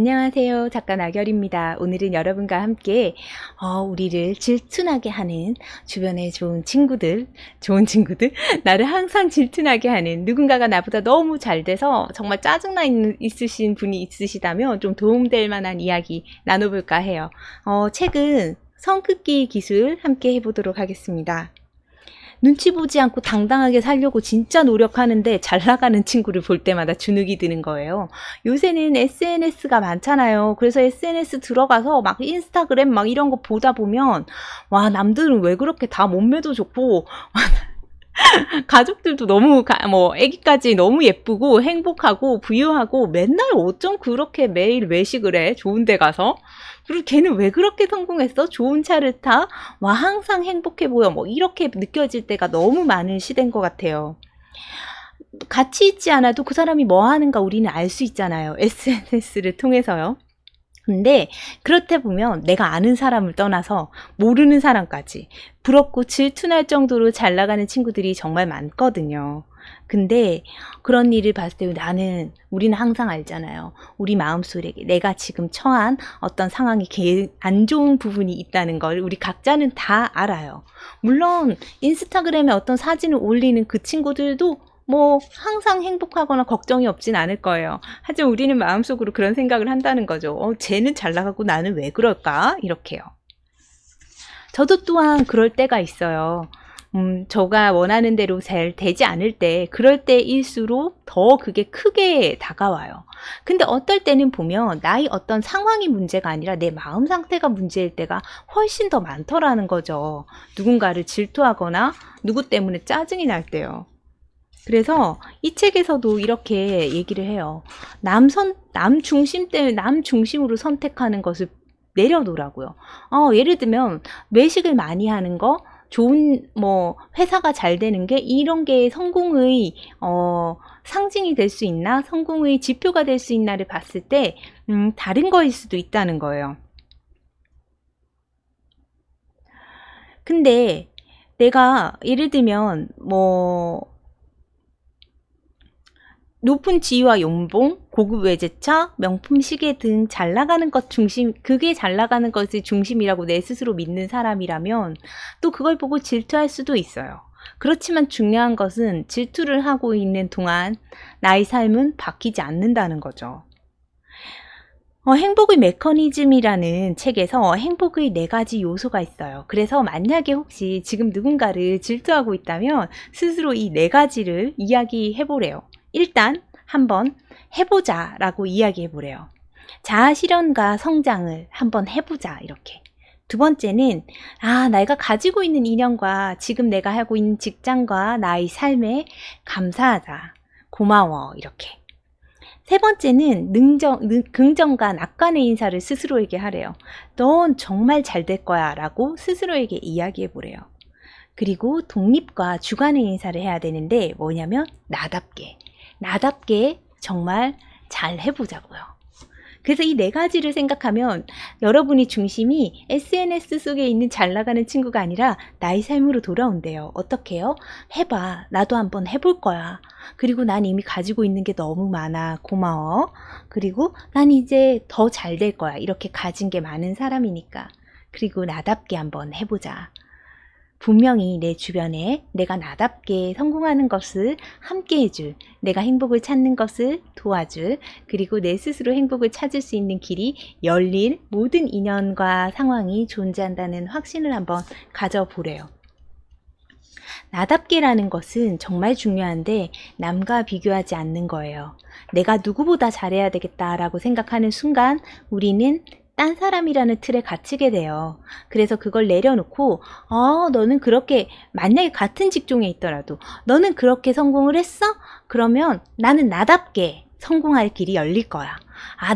안녕하세요. 작가 나결입니다. 오늘은 여러분과 함께 우리를 질투나게 하는 주변의 좋은 친구들, 나를 항상 질투나게 하는 누군가가 나보다 너무 잘 돼서 정말 짜증나 있으신 분이 있으시다면 좀 도움될 만한 이야기 나눠볼까 해요. 책은 성급기 기술 함께 해보도록 하겠습니다. 눈치 보지 않고 당당하게 살려고 진짜 노력하는데 잘 나가는 친구를 볼 때마다 주눅이 드는 거예요. 요새는 SNS가 많잖아요. 그래서 SNS 들어가서 막 인스타그램 막 이런 거 보다 보면 와, 남들은 왜 그렇게 다 몸매도 좋고 가족들도 너무 아기까지 너무 예쁘고 행복하고 부유하고 맨날 어쩜 그렇게 매일 외식을 해? 좋은 데 가서. 그리고 걔는 왜 그렇게 성공했어? 좋은 차를 타? 와, 항상 행복해 보여. 이렇게 느껴질 때가 너무 많은 시대인 것 같아요. 같이 있지 않아도 그 사람이 뭐 하는가 우리는 알 수 있잖아요. SNS를 통해서요. 근데 그렇다 보면 내가 아는 사람을 떠나서 모르는 사람까지 부럽고 질투날 정도로 잘 나가는 친구들이 정말 많거든요. 근데 그런 일을 봤을 때 우리는 항상 알잖아요. 우리 마음속에 내가 지금 처한 어떤 상황이 안 좋은 부분이 있다는 걸 우리 각자는 다 알아요. 물론 인스타그램에 어떤 사진을 올리는 그 친구들도 항상 행복하거나 걱정이 없진 않을 거예요. 하지만 우리는 마음속으로 그런 생각을 한다는 거죠. 쟤는 잘 나가고 나는 왜 그럴까? 이렇게요. 저도 또한 그럴 때가 있어요. 저가 원하는 대로 잘 되지 않을 때, 그럴 때일수록 더 그게 크게 다가와요. 근데 어떨 때는 보면 나의 어떤 상황이 문제가 아니라 내 마음 상태가 문제일 때가 훨씬 더 많더라는 거죠. 누군가를 질투하거나 누구 때문에 짜증이 날 때요. 그래서 이 책에서도 이렇게 얘기를 해요. 남 중심으로 선택하는 것을 내려놓으라고요. 예를 들면 외식을 많이 하는 거, 좋은 회사가 잘 되는 게 이런 게 성공의 상징이 될 수 있나, 성공의 지표가 될 수 있나를 봤을 때 다른 거일 수도 있다는 거예요. 근데 내가 예를 들면 높은 지위와 연봉, 고급 외제차, 명품 시계 등 잘 나가는 것 중심, 그게 잘 나가는 것이 중심이라고 내 스스로 믿는 사람이라면 또 그걸 보고 질투할 수도 있어요. 그렇지만 중요한 것은 질투를 하고 있는 동안 나의 삶은 바뀌지 않는다는 거죠. 행복의 메커니즘이라는 책에서 행복의 4가지 요소가 있어요. 그래서 만약에 혹시 지금 누군가를 질투하고 있다면 스스로 이 4가지를 이야기해보래요. 일단 한번 해보자 라고 이야기해보래요. 자아 실현과 성장을 한번 해보자 이렇게. 두 번째는 내가 가지고 있는 인연과 지금 내가 하고 있는 직장과 나의 삶에 감사하자, 고마워 이렇게. 세 번째는 긍정과 낙관의 인사를 스스로에게 하래요. 넌 정말 잘 될 거야 라고 스스로에게 이야기해 보래요. 그리고 독립과 주관의 인사를 해야 되는데 뭐냐면 나답게 정말 잘 해보자고요. 그래서 이 4가지를 생각하면 여러분이 중심이 SNS 속에 있는 잘 나가는 친구가 아니라 나의 삶으로 돌아온대요. 어떻게 해요? 해봐. 나도 한번 해볼 거야. 그리고 난 이미 가지고 있는 게 너무 많아. 고마워. 그리고 난 이제 더 잘 될 거야. 이렇게 가진 게 많은 사람이니까. 그리고 나답게 한번 해보자. 분명히 내 주변에 내가 나답게 성공하는 것을 함께 해줄, 내가 행복을 찾는 것을 도와줄, 그리고 내 스스로 행복을 찾을 수 있는 길이 열릴 모든 인연과 상황이 존재한다는 확신을 한번 가져보래요. 나답게라는 것은 정말 중요한데 남과 비교하지 않는 거예요. 내가 누구보다 잘해야 되겠다라고 생각하는 순간 우리는 딴 사람이라는 틀에 갇히게 돼요. 그래서 그걸 내려놓고 너는 그렇게 만약에 같은 직종에 있더라도 너는 그렇게 성공을 했어? 그러면 나는 나답게 성공할 길이 열릴 거야.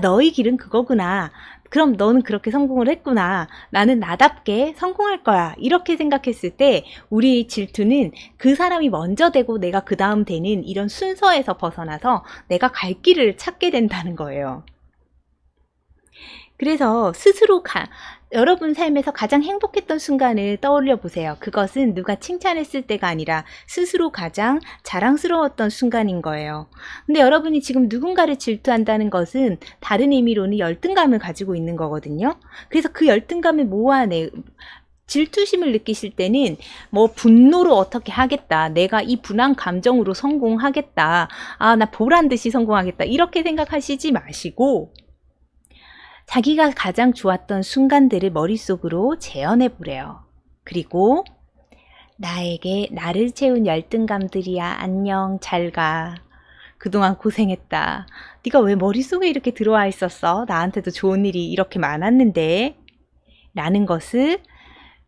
너의 길은 그거구나. 그럼 너는 그렇게 성공을 했구나. 나는 나답게 성공할 거야. 이렇게 생각했을 때 우리 질투는 그 사람이 먼저 되고 내가 그 다음 되는 이런 순서에서 벗어나서 내가 갈 길을 찾게 된다는 거예요. 그래서 스스로 여러분 삶에서 가장 행복했던 순간을 떠올려 보세요. 그것은 누가 칭찬했을 때가 아니라 스스로 가장 자랑스러웠던 순간인 거예요. 근데 여러분이 지금 누군가를 질투한다는 것은 다른 의미로는 열등감을 가지고 있는 거거든요. 그래서 그 열등감을 모아내 질투심을 느끼실 때는 뭐 분노로 어떻게 하겠다. 내가 이 분한 감정으로 성공하겠다. 아, 나 보란 듯이 성공하겠다. 이렇게 생각하시지 마시고 자기가 가장 좋았던 순간들을 머릿속으로 재현해 보래요. 그리고 나를 채운 열등감들이야. 안녕, 잘 가. 그동안 고생했다. 네가 왜 머릿속에 이렇게 들어와 있었어? 나한테도 좋은 일이 이렇게 많았는데. 라는 것을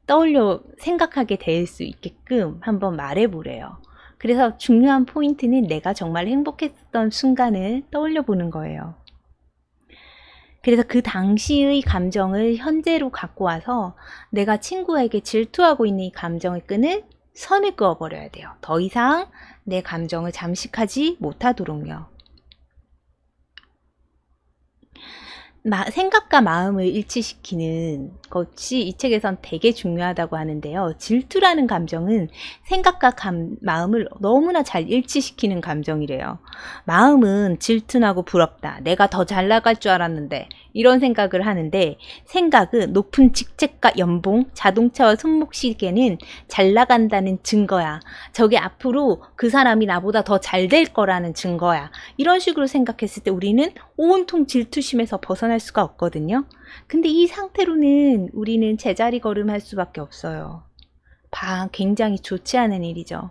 떠올려 생각하게 될 수 있게끔 한번 말해보래요. 그래서 중요한 포인트는 내가 정말 행복했던 순간을 떠올려 보는 거예요. 그래서 그 당시의 감정을 현재로 갖고 와서 내가 친구에게 질투하고 있는 이 감정의 끈을 선을 그어버려야 돼요. 더 이상 내 감정을 잠식하지 못하도록요. 생각과 마음을 일치시키는 것이 이 책에선 되게 중요하다고 하는데요. 질투라는 감정은 생각과 마음을 너무나 잘 일치시키는 감정이래요. 마음은 질투나고 부럽다. 내가 더 잘 나갈 줄 알았는데 이런 생각을 하는데, 생각은 높은 직책과 연봉, 자동차와 손목시계는 잘 나간다는 증거야. 저게 앞으로 그 사람이 나보다 더 잘 될 거라는 증거야. 이런 식으로 생각했을 때 우리는 온통 질투심에서 벗어날 수가 없거든요. 근데 이 상태로는 우리는 제자리 걸음할 수밖에 없어요. 굉장히 좋지 않은 일이죠.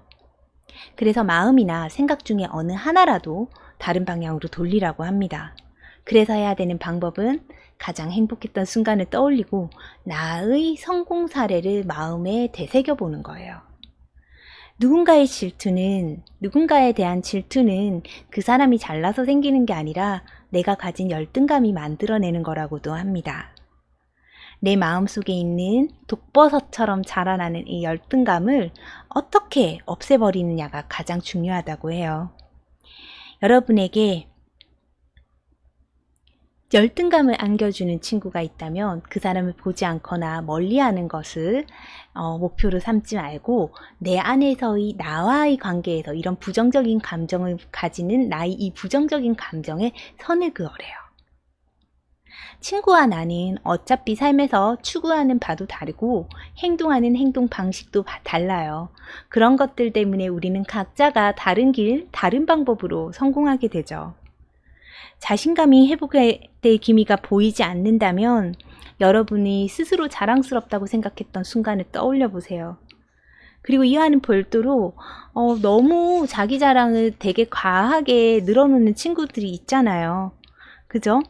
그래서 마음이나 생각 중에 어느 하나라도 다른 방향으로 돌리라고 합니다. 그래서 해야 되는 방법은 가장 행복했던 순간을 떠올리고 나의 성공 사례를 마음에 되새겨 보는 거예요. 누군가에 대한 질투는 그 사람이 잘나서 생기는 게 아니라 내가 가진 열등감이 만들어내는 거라고도 합니다. 내 마음속에 있는 독버섯처럼 자라나는 이 열등감을 어떻게 없애버리느냐가 가장 중요하다고 해요. 여러분에게 열등감을 안겨주는 친구가 있다면 그 사람을 보지 않거나 멀리하는 것을 목표로 삼지 말고 내 안에서의 나와의 관계에서 이런 부정적인 감정을 가지는 나의 이 부정적인 감정에 선을 그어래요. 친구와 나는 어차피 삶에서 추구하는 바도 다르고 행동하는 행동 방식도 달라요. 그런 것들 때문에 우리는 각자가 다른 길, 다른 방법으로 성공하게 되죠. 자신감이 회복될 기미가 보이지 않는다면 여러분이 스스로 자랑스럽다고 생각했던 순간을 떠올려 보세요. 그리고 이와는 별도로 너무 자기 자랑을 되게 과하게 늘어놓는 친구들이 있잖아요. 그죠?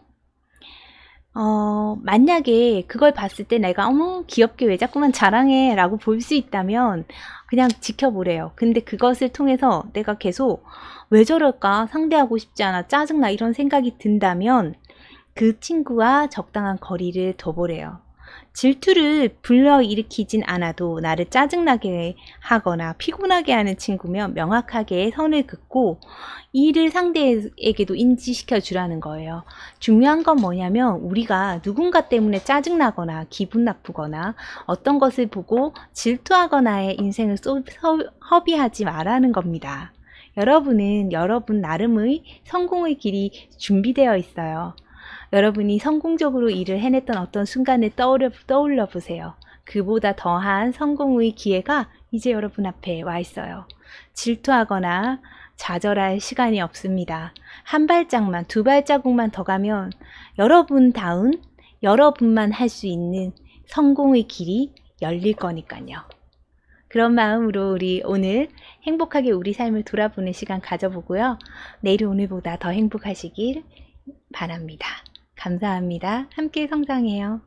만약에 그걸 봤을 때 내가 어머 귀엽게 왜 자꾸만 자랑해 라고 볼 수 있다면 그냥 지켜보래요. 근데 그것을 통해서 내가 계속 왜 저럴까, 상대하고 싶지 않아, 짜증나 이런 생각이 든다면 그 친구와 적당한 거리를 둬보래요. 질투를 불러일으키진 않아도 나를 짜증나게 하거나 피곤하게 하는 친구면 명확하게 선을 긋고 이를 상대에게도 인지시켜 주라는 거예요. 중요한 건 뭐냐면 우리가 누군가 때문에 짜증나거나 기분 나쁘거나 어떤 것을 보고 질투하거나의 인생을 허비하지 말라는 겁니다. 여러분은 여러분 나름의 성공의 길이 준비되어 있어요. 여러분이 성공적으로 일을 해냈던 어떤 순간을 떠올려 보세요. 그보다 더한 성공의 기회가 이제 여러분 앞에 와 있어요. 질투하거나 좌절할 시간이 없습니다. 한 발짝만, 두 발자국만 더 가면 여러분다운 여러분만 할 수 있는 성공의 길이 열릴 거니까요. 그런 마음으로 우리 오늘 행복하게 우리 삶을 돌아보는 시간 가져보고요. 내일 오늘보다 더 행복하시길 바랍니다. 감사합니다. 함께 성장해요.